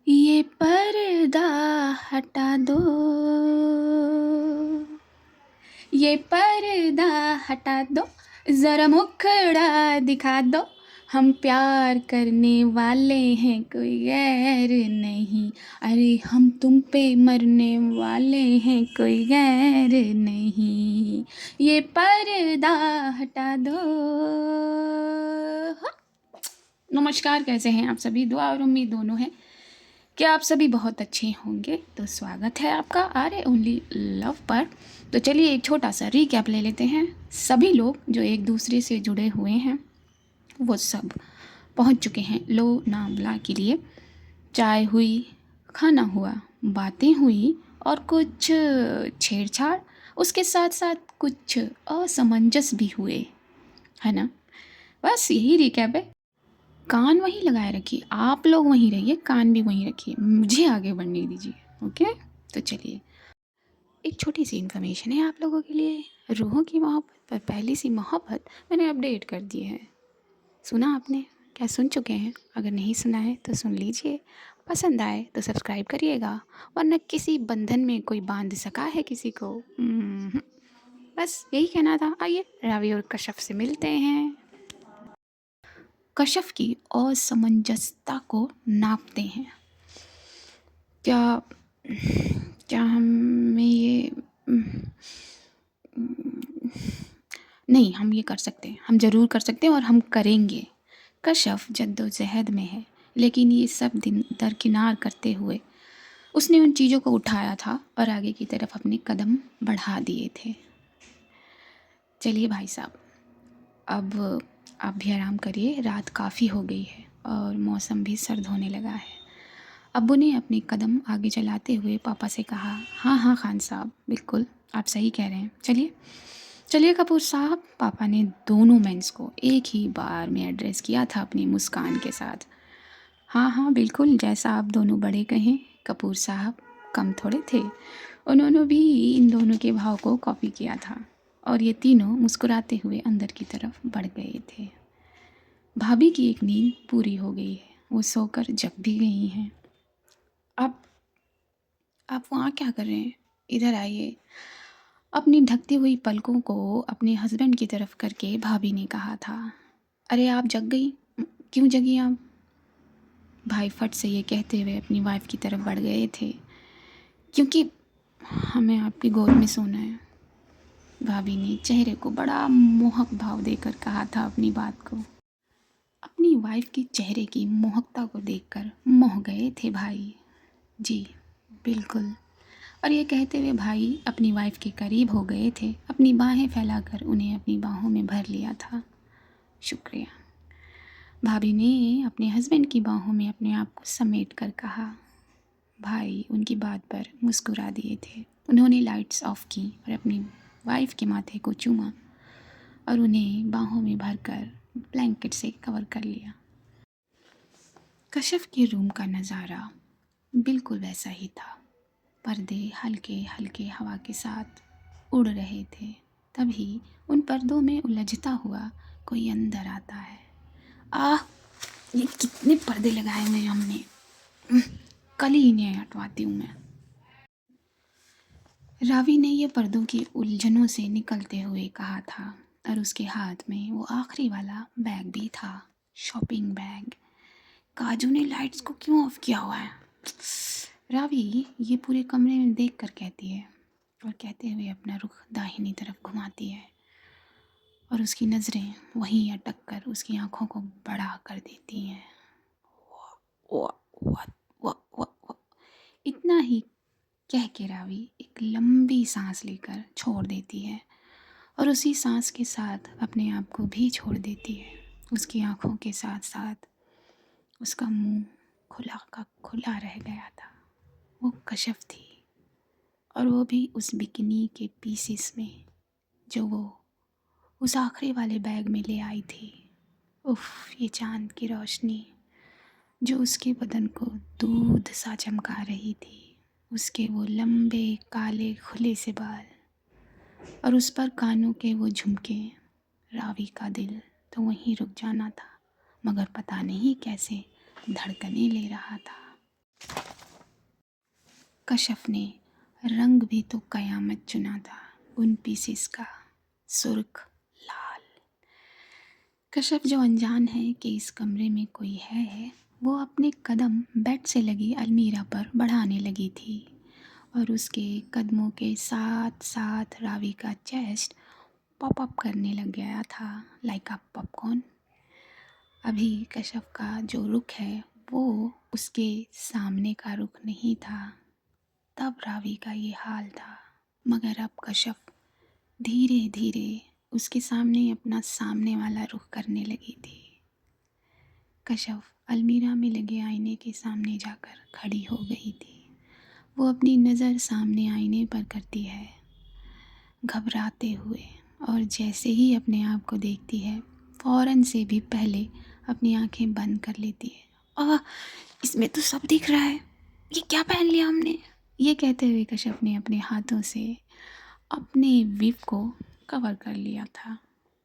ये पर्दा हटा दो, ये पर्दा हटा दो, ज़रा मुखड़ा दिखा दो। हम प्यार करने वाले हैं, कोई गैर नहीं। अरे हम तुम पे मरने वाले हैं, कोई गैर नहीं। ये पर्दा हटा दो। हाँ। नमस्कार, कैसे हैं आप सभी? दुआ और उम्मीद दोनों है कि आप सभी बहुत अच्छे होंगे। तो स्वागत है आपका आर ओनली लव पर। तो चलिए एक छोटा सा रीकैप ले लेते हैं। सभी लोग जो एक दूसरे से जुड़े हुए हैं वो सब पहुंच चुके हैं लोनावला के लिए। चाय हुई, खाना हुआ, बातें हुई और कुछ छेड़छाड़, उसके साथ साथ कुछ असमंजस भी हुए, है ना। बस यही रीकैप है। कान वहीं लगाए रखिए, आप लोग वहीं रहिए, कान भी वहीं रखिए, मुझे आगे बढ़ने दीजिए। ओके, तो चलिए एक छोटी सी इन्फॉर्मेशन है आप लोगों के लिए। रूहों की मोहब्बत पर पहली सी मोहब्बत मैंने अपडेट कर दी है। सुना आपने? क्या सुन चुके हैं? अगर नहीं सुना है तो सुन लीजिए। पसंद आए तो सब्सक्राइब करिएगा, वरना किसी बंधन में कोई बांध सका है किसी को। बस यही कहना था। आइए रावी और कश्यप से मिलते हैं। कश्यप की असमंजसता को नापते हैं। क्या क्या हमें ये नहीं, हम ये कर सकते हैं, हम ज़रूर कर सकते हैं और हम करेंगे। कश्यप जद्दोजहद में है, लेकिन ये सब दिन दरकिनार करते हुए उसने उन चीज़ों को उठाया था और आगे की तरफ अपने कदम बढ़ा दिए थे। चलिए भाई साहब, अब आप भी आराम करिए, रात काफ़ी हो गई है और मौसम भी सर्द होने लगा है। अब्बू ने अपने कदम आगे चलाते हुए पापा से कहा, हाँ हाँ खान साहब, बिल्कुल आप सही कह रहे हैं, चलिए चलिए कपूर साहब। पापा ने दोनों मेंस को एक ही बार में एड्रेस किया था अपनी मुस्कान के साथ। हाँ हाँ बिल्कुल, जैसा आप दोनों बड़े कहें। कपूर साहब कम थोड़े थे, उन्होंने भी इन दोनों के भाव को कॉपी किया था और ये तीनों मुस्कुराते हुए अंदर की तरफ बढ़ गए थे। भाभी की एक नींद पूरी हो गई है, वो सोकर जग भी गई हैं। आप वहाँ क्या कर रहे हैं? इधर आइए। अपनी ढकती हुई पलकों को अपने हस्बैंड की तरफ करके भाभी ने कहा था। अरे आप जग गई? क्यों जगी आप? भाई फट से ये कहते हुए अपनी वाइफ की तरफ बढ़ गए थे। क्योंकि हमें आपकी गोद में सोना है। भाभी ने चेहरे को बड़ा मोहक भाव देकर कहा था अपनी बात को। अपनी वाइफ की चेहरे की मोहकता को देखकर मोह गए थे भाई। जी बिल्कुल। और ये कहते हुए भाई अपनी वाइफ के करीब हो गए थे, अपनी बाहें फैलाकर उन्हें अपनी बाहों में भर लिया था। शुक्रिया। भाभी ने अपने हस्बैंड की बाहों में अपने आप को समेट कर कहा। भाई उनकी बात पर मुस्कुरा दिए थे। उन्होंने लाइट्स ऑफ की और अपनी वाइफ के माथे को चूमा और उन्हें बाहों में भरकर ब्लैंकेट से कवर कर लिया। कश्यप के रूम का नज़ारा बिल्कुल वैसा ही था। पर्दे हल्के हल्के हवा के साथ उड़ रहे थे। तभी उन पर्दों में उलझता हुआ कोई अंदर आता है। आह, ये कितने पर्दे लगाए हुए हैं हमने। कल ही इन्हें हटवाती हूँ मैं। रावी ने ये पर्दों की उलझनों से निकलते हुए कहा था और उसके हाथ में वो आखिरी वाला बैग भी था, शॉपिंग बैग। काजू ने लाइट्स को क्यों ऑफ किया हुआ है? रावी ये पूरे कमरे में देख कर कहती है और कहते हुए अपना रुख दाहिनी तरफ घुमाती है और उसकी नज़रें वहीं अटक कर उसकी आंखों को बड़ा कर देती हैं। वाह, वाह, वाह, वाह, वाह। इतना ही कह के रावी एक लंबी सांस लेकर छोड़ देती है और उसी सांस के साथ अपने आप को भी छोड़ देती है। उसकी आंखों के साथ साथ उसका मुंह खुला का खुला रह गया था। वो कश्यप थी और वो भी उस बिकनी के पीसेस में जो वो उस आखिरी वाले बैग में ले आई थी। उफ, ये चांद की रोशनी जो उसके बदन को दूध सा चमका रही थी, उसके वो लंबे काले खुले से बाल और उस पर कानों के वो झुमके। रावी का दिल तो वहीं रुक जाना था, मगर पता नहीं कैसे धड़कने ले रहा था। कशफ ने रंग भी तो कयामत चुना था, उन पीसेस का, सुर्ख लाल। कशफ जो अनजान है कि इस कमरे में कोई है, वो अपने कदम बेड से लगी अलमीरा पर बढ़ाने लगी थी और उसके कदमों के साथ साथ रावी का चेस्ट पॉप अप करने लग गया था, लाइक अ पॉपकॉर्न। अभी कशफ का जो रुख है वो उसके सामने का रुख नहीं था, तब रावी का ये हाल था। मगर अब कशफ धीरे धीरे उसके सामने अपना सामने वाला रुख करने लगी थी। कशफ अलमीरा में लगे आईने के सामने जाकर खड़ी हो गई थी। वो अपनी नज़र सामने आईने पर करती है, घबराते हुए, और जैसे ही अपने आप को देखती है फ़ौरन से भी पहले अपनी आंखें बंद कर लेती है। इसमें तो सब दिख रहा है, ये क्या पहन लिया हमने। ये कहते हुए कशफ ने अपने हाथों से अपने विव को कवर कर लिया था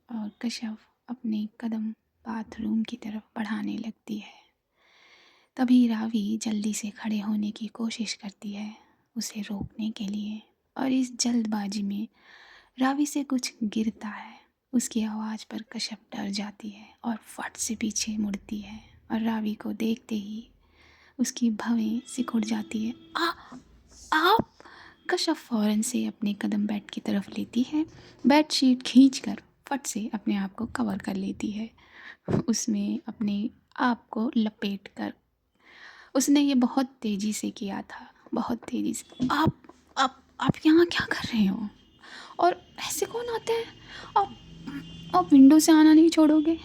और कशफ अपने कदम बाथरूम की तरफ बढ़ाने लगती है। तभी रावी जल्दी से खड़े होने की कोशिश करती है उसे रोकने के लिए, और इस जल्दबाजी में रावी से कुछ गिरता है। उसकी आवाज़ पर कशफ डर जाती है और फट से पीछे मुड़ती है और रावी को देखते ही उसकी भवें सिकुड़ जाती है। आप! कशफ फ़ौरन से अपने कदम बेड की तरफ लेती है, बेड शीट खींचकर फट से अपने आप को कवर कर लेती है, उसमें अपने आप को लपेट कर। उसने ये बहुत तेज़ी से किया था, बहुत तेज़ी से। आप यहाँ क्या कर रहे हो? और ऐसे कौन आते हैं? आप विंडो से आना नहीं छोड़ोगे?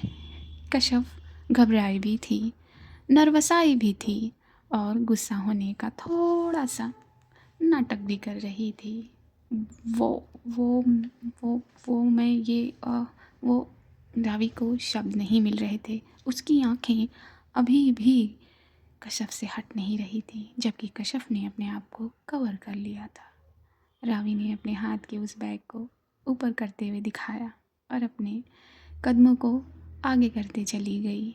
कशफ घबराई भी थी, नर्वसाई भी थी और गुस्सा होने का थोड़ा सा नाटक भी कर रही थी। वो वो वो मैं ये वो रावी को शब्द नहीं मिल रहे थे। उसकी आंखें अभी भी कशफ से हट नहीं रही थी, जबकि कशफ ने अपने आप को कवर कर लिया था। रावी ने अपने हाथ के उस बैग को ऊपर करते हुए दिखाया और अपने कदमों को आगे करते चली गई।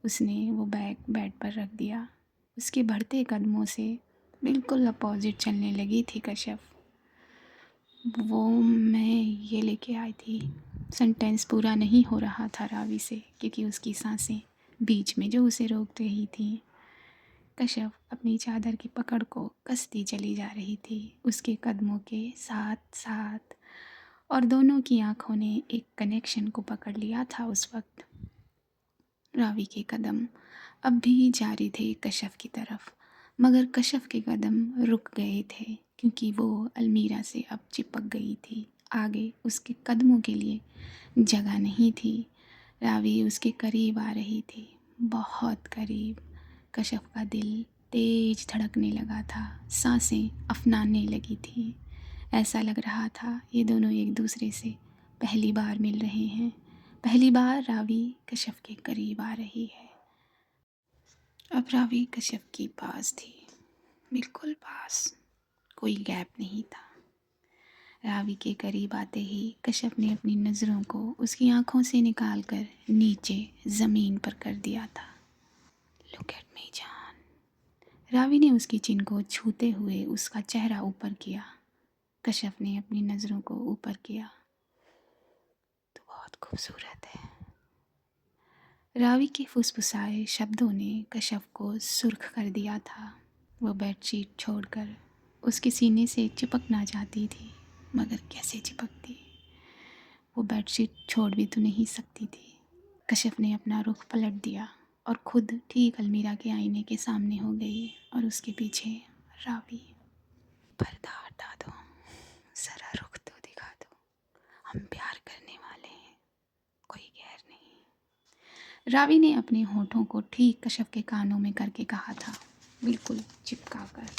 उसने वो बैग बेड पर रख दिया। उसके बढ़ते कदमों से बिल्कुल अपोजिट चलने लगी थी कशफ। वो मैं ये लेके आई थी। सेंटेंस पूरा नहीं हो रहा था रावी से, क्योंकि उसकी सांसें बीच में जो उसे रोक रही थी। कशफ अपनी चादर की पकड़ को कसती चली जा रही थी उसके कदमों के साथ साथ, और दोनों की आंखों ने एक कनेक्शन को पकड़ लिया था उस वक्त। रावी के कदम अब भी जारी थे कशफ की तरफ, मगर कशफ के कदम रुक गए थे क्योंकि वो अलमीरा से अब चिपक गई थी। आगे उसके कदमों के लिए जगह नहीं थी। रावी उसके करीब आ रही थी, बहुत करीब। कशफ का दिल तेज धड़कने लगा था, सांसें अफनाने लगी थी। ऐसा लग रहा था ये दोनों एक दूसरे से पहली बार मिल रहे हैं, पहली बार रावी कशफ के करीब आ रही है। अब रावी कशफ के पास थी, बिल्कुल पास, कोई गैप नहीं था। रावी के करीब आते ही कशफ ने अपनी नज़रों को उसकी आंखों से निकालकर नीचे ज़मीन पर कर दिया था। लुक एट मी जान। रावी ने उसकी चिन को छूते हुए उसका चेहरा ऊपर किया। कशफ ने अपनी नज़रों को ऊपर किया। तो बहुत खूबसूरत है। रावी के फुसफुसाए शब्दों ने कशफ को सुर्ख कर दिया था। वो बेडशीट छोड़कर उसके सीने से चिपकना चाहती थी, मगर कैसे चिपकती? वो बेडशीट छोड़ भी तो नहीं सकती थी। कशफ ने अपना रुख पलट दिया और खुद ठीक अलमीरा के आईने के सामने हो गई, और उसके पीछे रावी। पर्दा हटा दो, ज़रा रुख तो दिखा दो, हम प्यार करने वाले हैं, कोई गैर नहीं। रावी ने अपने होठों को ठीक कशफ के कानों में करके कहा था, बिल्कुल चिपका कर।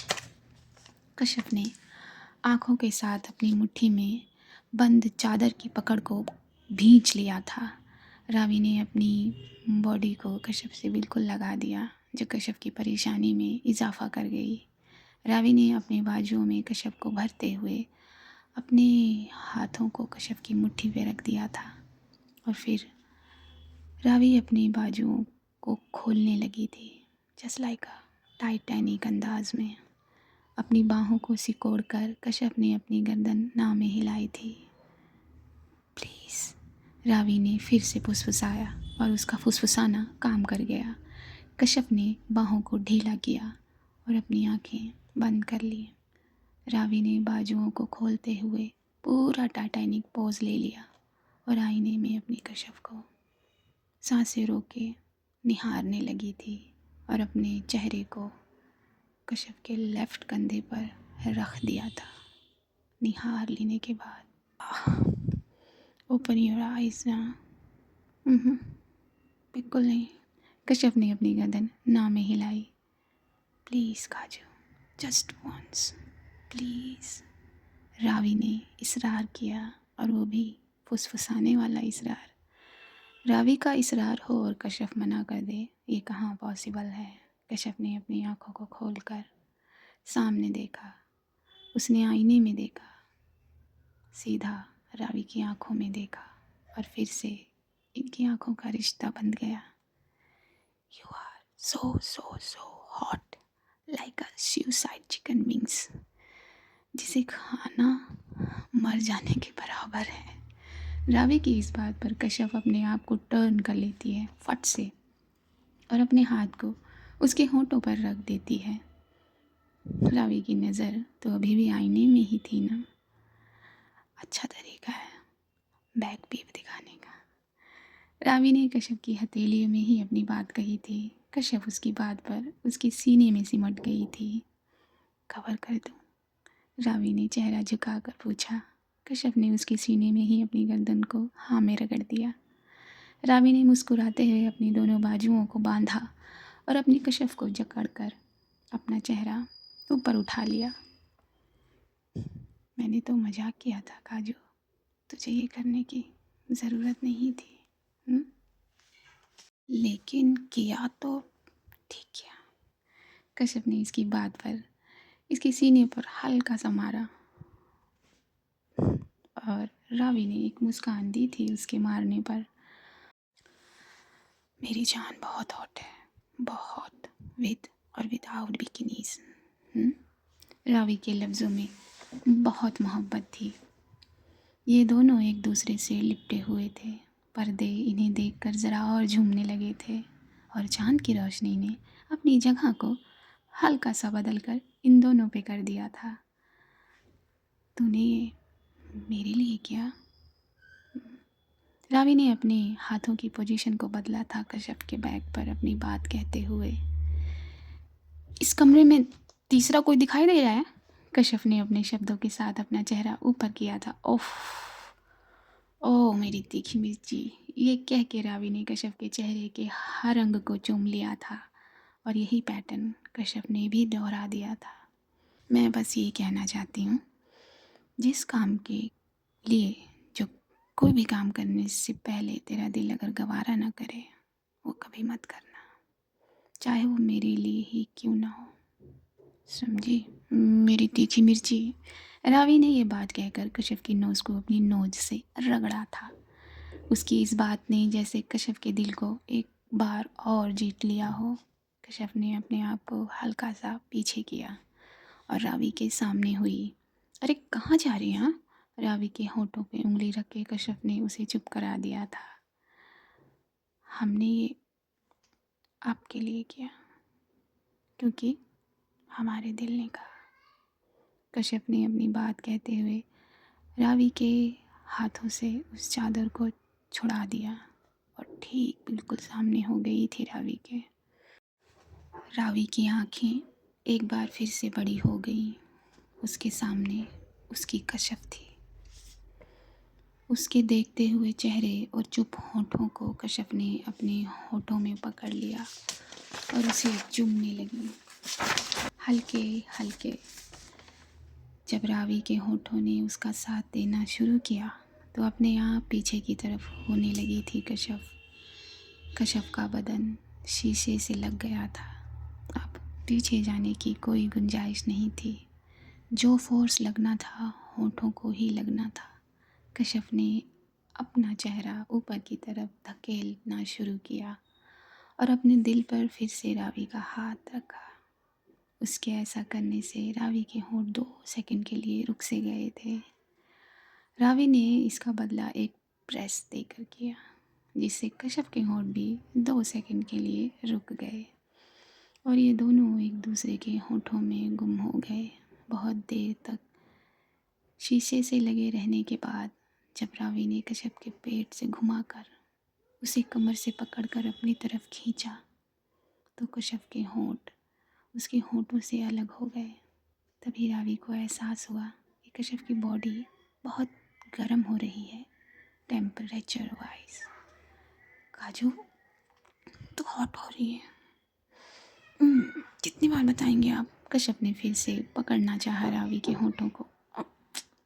कशफ ने आँखों के साथ अपनी मुट्ठी में बंद चादर की पकड़ को भींच लिया था। रावी ने अपनी बॉडी को कशफ से बिल्कुल लगा दिया, जो कशफ की परेशानी में इजाफ़ा कर गई। रावी ने अपने बाजुओं में कशफ को भरते हुए अपने हाथों को कशफ की मुट्ठी पे रख दिया था, और फिर रावी अपने बाजुओं को खोलने लगी थी, जस्ट लाइक अ टाइटैनिक अंदाज में। अपनी बाहों को सिकोड़कर कश्यप ने अपनी गर्दन ना में हिलाई थी। प्लीज़, रावी ने फिर से फुसफुसाया और उसका फुसफुसाना काम कर गया। कश्यप ने बाहों को ढीला किया और अपनी आंखें बंद कर ली। रावी ने बाजुओं को खोलते हुए पूरा टाइटैनिक पोज ले लिया और आईने में अपनी कश्यप को सांसें रोक के निहारने लगी थी और अपने चेहरे को कश्यप के लेफ्ट कंधे पर रख दिया था। निहार लेने के बाद ओपन योर आइज ना। बिल्कुल नहीं। कश्यप ने अपनी गर्दन ना में हिलाई। प्लीज़ काजू, जस्ट वंस प्लीज़। रावी ने इसरार किया और वो भी फुसफुसाने वाला इसरार। रावी का इसरार हो और कश्यप मना कर दे, ये कहाँ पॉसिबल है। कश्यप ने अपनी आंखों को खोलकर सामने देखा। उसने आईने में देखा, सीधा रावी की आंखों में देखा और फिर से इनकी आंखों का रिश्ता बंध गया। You are so so so hot like a suicide chicken wings, जिसे खाना मर जाने के बराबर है। रावी की इस बात पर कश्यप अपने आप को टर्न कर लेती है फट से और अपने हाथ को उसके होंठों पर रख देती है। रावी की नज़र तो अभी भी आईने में ही थी ना। अच्छा तरीका है बैक भी दिखाने का। रावी ने कश्यप की हथेलियों में ही अपनी बात कही थी। कश्यप उसकी बात पर उसके सीने में सिमट गई थी। कवर कर दूं? रावी ने चेहरा झुकाकर पूछा। कश्यप ने उसके सीने में ही अपनी गर्दन को हाँ में रगड़ दिया। रावी ने मुस्कुराते हुए अपनी दोनों बाजुओं को बांधा और अपनी कश्यप को जकड़कर अपना चेहरा ऊपर उठा लिया। मैंने तो मजाक किया था काजू, तुझे ये करने की ज़रूरत नहीं थी। लेकिन किया तो ठीक किया। कश्यप ने इसकी बात पर इसके सीने पर हल्का सा मारा और रावी ने एक मुस्कान दी थी उसके मारने पर। मेरी जान बहुत हॉट है, बहुत, विद और विदाउट बिकिनीज। रावी के लफ्ज़ों में बहुत मोहब्बत थी। ये दोनों एक दूसरे से लिपटे हुए थे। पर्दे इन्हें देखकर ज़रा और झूमने लगे थे और चांद की रोशनी ने अपनी जगह को हल्का सा बदलकर इन दोनों पे कर दिया था। तूने ये मेरे लिए किया? रावी ने अपने हाथों की पोजीशन को बदला था कश्यप के बैग पर अपनी बात कहते हुए। इस कमरे में तीसरा कोई दिखाई दे रहा है? कश्यप ने अपने शब्दों के साथ अपना चेहरा ऊपर किया था। ओह ओह मेरी तीखी मिर्ची, ये कह के रावी ने कश्यप के चेहरे के हर अंग को चूम लिया था और यही पैटर्न कश्यप ने भी दोहरा दिया था। मैं बस ये कहना चाहती हूँ, जिस काम के लिए जो कोई भी काम करने से पहले तेरा दिल अगर गवारा ना करे, वो कभी मत करना, चाहे वो मेरे लिए ही क्यों ना हो। समझी मेरी तीखी मिर्ची? रावी ने ये बात कहकर कश्यप की नोज़ को अपनी नोज से रगड़ा था। उसकी इस बात ने जैसे कश्यप के दिल को एक बार और जीत लिया हो। कश्यप ने अपने आप को हल्का सा पीछे किया और रावी के सामने हुई। अरे कहाँ जा रही हैं? रावी के होठों पे उंगली रख के कश्यप ने उसे चुप करा दिया था। हमने ये आपके लिए किया क्योंकि हमारे दिल ने कहा। कश्यप ने अपनी बात कहते हुए रावी के हाथों से उस चादर को छुड़ा दिया और ठीक बिल्कुल सामने हो गई थी रावी के। रावी की आंखें एक बार फिर से बड़ी हो गईं। उसके सामने उसकी कश्यप थी। उसके देखते हुए चेहरे और चुप होठों को कश्यप ने अपने होठों में पकड़ लिया और उसे चूमने लगी हल्के हल्के। जब रावी के होठों ने उसका साथ देना शुरू किया तो अपने आप पीछे की तरफ होने लगी थी कश्यप। कश्यप का बदन शीशे से लग गया था। अब पीछे जाने की कोई गुंजाइश नहीं थी। जो फोर्स लगना था होठों को ही लगना था। कश्यप ने अपना चेहरा ऊपर की तरफ धकेलना शुरू किया और अपने दिल पर फिर से रावी का हाथ रखा। उसके ऐसा करने से रावी के होंठ 2 सेकंड के लिए रुक से गए थे। रावी ने इसका बदला एक प्रेस देकर किया, जिससे कश्यप के होंठ भी 2 सेकंड के लिए रुक गए और ये दोनों एक दूसरे के होंठों में गुम हो गए। बहुत देर तक शीशे से लगे रहने के बाद जब रावी ने कश्यप के पेट से घुमाकर उसे कमर से पकड़कर अपनी तरफ खींचा तो कश्यप के होंठ उसके होंठों से अलग हो गए। तभी रावी को एहसास हुआ कि कश्यप की बॉडी बहुत गर्म हो रही है टेम्परेचर वाइज। काजू तो हॉट हो रही है। कितनी बार बताएंगे आप? कश्यप ने फिर से पकड़ना चाहा रावी के होंठों को।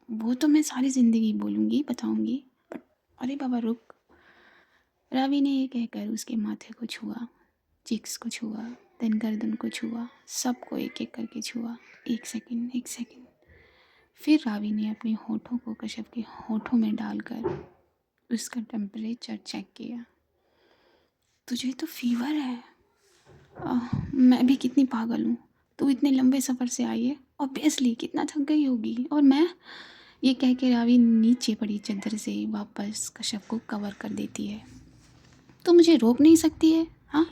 वो तो मैं सारी ज़िंदगी बोलूँगी, बताऊँगी, बट अरे बाबा रुक। रावी ने ये कहकर उसके माथे को छुआ, चिक्स को छुआ, देन गर्दन को छुआ, सबको एक एक करके छुआ। 1 सेकंड 1 सेकंड। फिर रावी ने अपने होठों को कश्यप के होठों में डालकर उसका टेम्परेचर चेक किया। तुझे तो फीवर है। मैं भी कितनी पागल हूँ। तू इतने लंबे सफ़र से आई है, ऑब्वियसली कितना थक गई होगी। और मैं, ये कह के रावी नीचे पड़ी चादर से वापस कश्यप को कवर कर देती है। तो मुझे रोक नहीं सकती है? हाँ,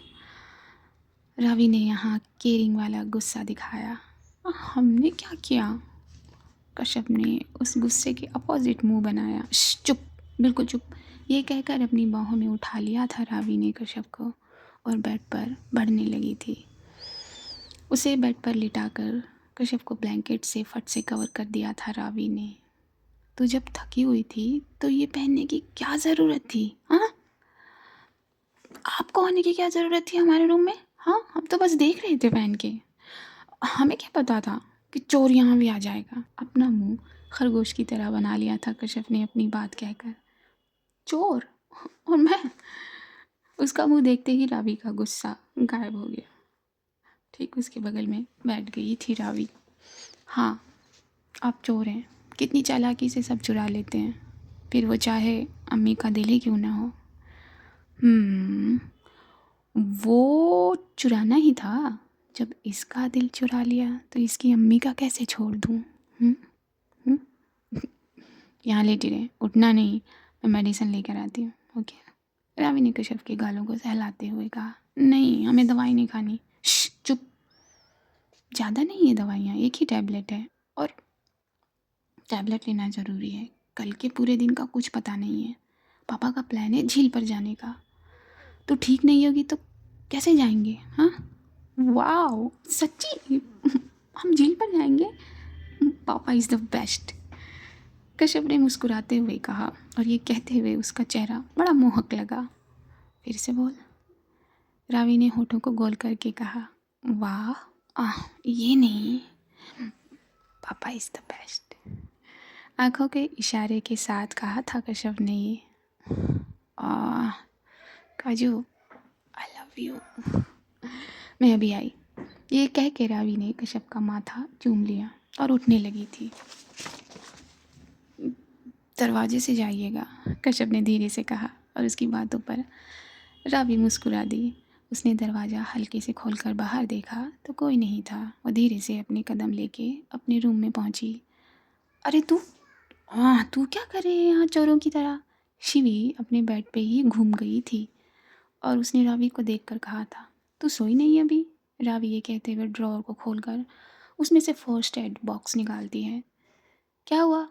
रावी ने यहाँ केयरिंग वाला गुस्सा दिखाया। हमने क्या किया? कश्यप ने उस गुस्से के अपोजिट मुंह बनाया। चुप, बिल्कुल चुप। ये कहकर अपनी बाहों में उठा लिया था रावी ने कश्यप को और बेड पर बढ़ने लगी थी। उसे बेड पर लिटाकर कश्यप को ब्लैंकेट से फट से कवर कर दिया था रावी ने। तो जब थकी हुई थी तो ये पहनने की क्या ज़रूरत थी? हाँ, आपको आने की क्या ज़रूरत थी हमारे रूम में? हाँ, हम तो बस देख रहे थे पहन के। हमें क्या पता था कि चोर यहाँ भी आ जाएगा। अपना मुंह खरगोश की तरह बना लिया था कश्यप ने अपनी बात कहकर। चोर? और मैं? उसका मुंह देखते ही रावी का गुस्सा गायब हो गया। ठीक उसके बगल में बैठ गई थी रावी। हाँ, आप चोर हैं। कितनी चालाकी से सब चुरा लेते हैं, फिर वो चाहे अम्मी का दिल ही क्यों ना हो। वो चुराना ही था। जब इसका दिल चुरा लिया तो इसकी अम्मी का कैसे छोड़ दूँ? यहाँ लेटी रहे, उठना नहीं, मैं मेडिसिन लेकर आती हूँ। ओके। रावी ने कश्यप के गालों को सहलाते हुए कहा। नहीं, हमें दवाई नहीं खानी। चुप। ज़्यादा नहीं है दवाइयाँ, एक ही टैबलेट है और टैबलेट लेना ज़रूरी है। कल के पूरे दिन का कुछ पता नहीं है। पापा का प्लान है झील पर जाने का। तो ठीक नहीं होगी तो कैसे जाएंगे? हाँ, वाह, सच्ची हम झील पर जाएंगे? पापा इज़ द बेस्ट, कश्यप ने मुस्कुराते हुए कहा और ये कहते हुए उसका चेहरा बड़ा मोहक लगा। फिर से बोल, रावी ने होठों को गोल करके कहा। वाह, ये नहीं, पापा इज़ द बेस्ट, आंखों के इशारे के साथ कहा था कश्यप ने ये। काजू, आई लव यू, मैं अभी आई, ये कह के रावी ने कश्यप का माथा चूम लिया और उठने लगी थी। दरवाजे से जाइएगा, कश्यप ने धीरे से कहा और उसकी बातों पर रावी मुस्कुरा दी। उसने दरवाज़ा हल्के से खोलकर बाहर देखा तो कोई नहीं था। वो धीरे से अपने कदम लेके अपने रूम में पहुंची। अरे तू, हाँ तू क्या कर रही है यहाँ चोरों की तरह? शिवी अपने बेड पे ही घूम गई थी और उसने रावी को देखकर कहा था, तू सोई नहीं अभी? रावी ये कहते हुए ड्रॉअर को खोलकर उसमें से फर्स्ट एड बॉक्स निकालती है। क्या हुआ?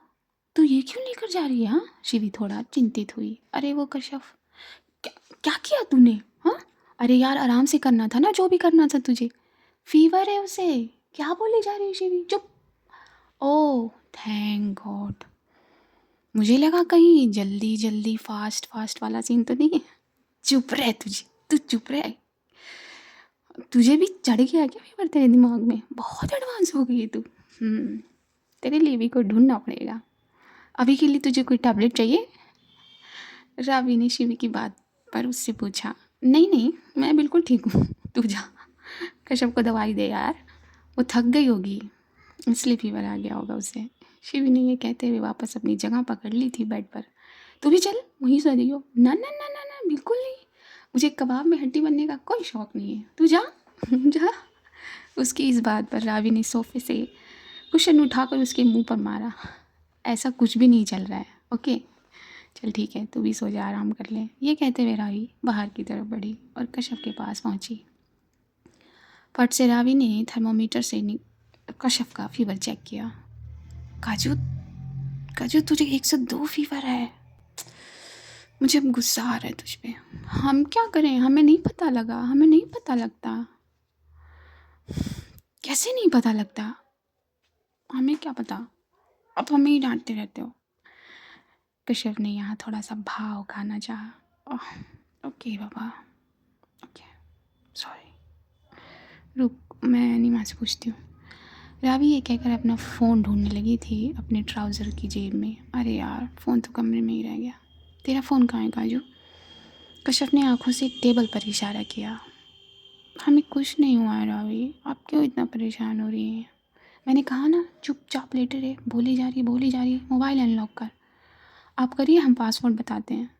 तू ये क्यों लेकर जा रही है? हाँ, शिवी थोड़ा चिंतित हुई। अरे वो कश्यप, क्या क्या किया तूने? हाँ, अरे यार आराम से करना था ना जो भी करना था तुझे। फीवर है उसे, क्या बोली जा रही है शिवी? चुप। ओह थैंक गॉड, मुझे लगा कहीं जल्दी जल्दी फास्ट फास्ट वाला सीन तो नहीं है। चुप रह, तू चुप रह। तुझे भी चढ़ गया क्या फीवर तेरे दिमाग में? बहुत एडवांस हो गई है तू। तेरे लिए भी कोई ढूंढना पड़ेगा। अभी के लिए तुझे कोई टैबलेट चाहिए? रावी ने शिवी की बात पर उससे पूछा। नहीं नहीं, मैं बिल्कुल ठीक हूँ, तू जा, कश्यप को दवाई दे यार, वो थक गई होगी इसलिए फीवर आ गया होगा उसे। शिवी ने ये कहते हुए वापस अपनी जगह पकड़ ली थी बेड पर। तू भी चल, वहीं सो रही हो। ना ना ना ना ना, बिल्कुल नहीं, मुझे कबाब में हड्डी बनने का कोई शौक नहीं है, तू जा जा। उसकी इस बात पर रावी ने सोफे से कुशन उठाकर उसके मुंह पर मारा। ऐसा कुछ भी नहीं चल रहा है, ओके? चल ठीक है, तू भी सो जा, आराम कर ले। ये कहते हुए रावी बाहर की तरफ बढ़ी और कश्यप के पास पहुंची। फट से रावी ने थर्मोमीटर से कश्यप का फीवर चेक किया। काजू, काजू तुझे 102 फीवर है। मुझे अब गुस्सा आ रहा है तुझ पे। हम क्या करें, हमें नहीं पता लगा, हमें नहीं पता लगता। कैसे नहीं पता लगता? हमें क्या पता, अब हमें ही डांटते रहते हो। कश्यप ने यहाँ थोड़ा सा भाव खाना चाहा। ओके बाबा, ओके, सॉरी। रुक, मैं अनीमा से पूछती हूँ। रावी ये कहकर अपना फ़ोन ढूंढने लगी थी अपने ट्राउज़र की जेब में। अरे यार, फ़ोन तो कमरे में ही रह गया। तेरा फ़ोन कहाँ है काजू? कश्यप ने आंखों से टेबल पर इशारा किया। हमें कुछ नहीं हुआ है रावी, आप क्यों इतना परेशान हो रही हैं? मैंने कहा ना, चुपचाप लेटे रहे। बोली जा रही है, मोबाइल अनलॉक कर। आप करिए, हम पासवर्ड बताते हैं।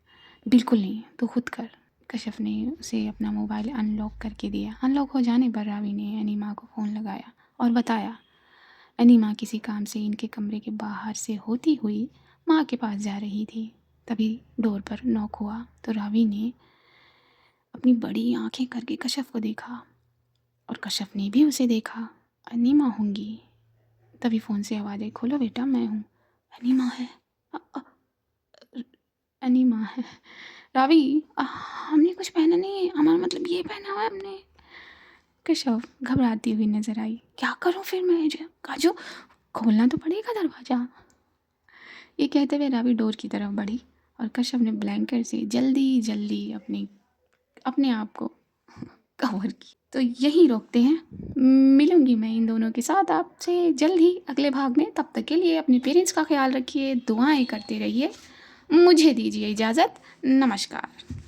बिल्कुल नहीं, तो खुद कर। कश्यप ने उसे अपना मोबाइल अनलॉक करके दिया। अनलॉक हो जाने पर रावी ने अनीमा को फ़ोन लगाया और बताया। अनीमा किसी काम से इनके कमरे के बाहर से होती हुई माँ के पास जा रही थी। तभी डोर पर नॉक हुआ तो रावी ने अपनी बड़ी आंखें करके कश्यप को देखा और कश्यप ने भी उसे देखा। अनीमा होंगी। तभी फ़ोन से आवाज़ आई, खोलो बेटा, मैं हूँ। अनीमा है, अ, अ, अनीमा है। रावी, हमने कुछ पहना नहीं है, हमारा मतलब ये पहना हुआ है हमने। कश्यप घबराती हुई नजर आई। क्या करूँ फिर मैं? काजू, खोलना तो पड़ेगा दरवाज़ा। ये कहते हुए रावी डोर की तरफ बढ़ी और कश्यप ने ब्लैंकेट से जल्दी जल्दी अपने आप को कवर की। तो यहीं रोकते हैं। मिलूंगी मैं इन दोनों के साथ आपसे जल्द ही अगले भाग में। तब तक के लिए अपने पेरेंट्स का ख्याल रखिए, दुआएं करते रहिए। मुझे दीजिए इजाज़त। नमस्कार।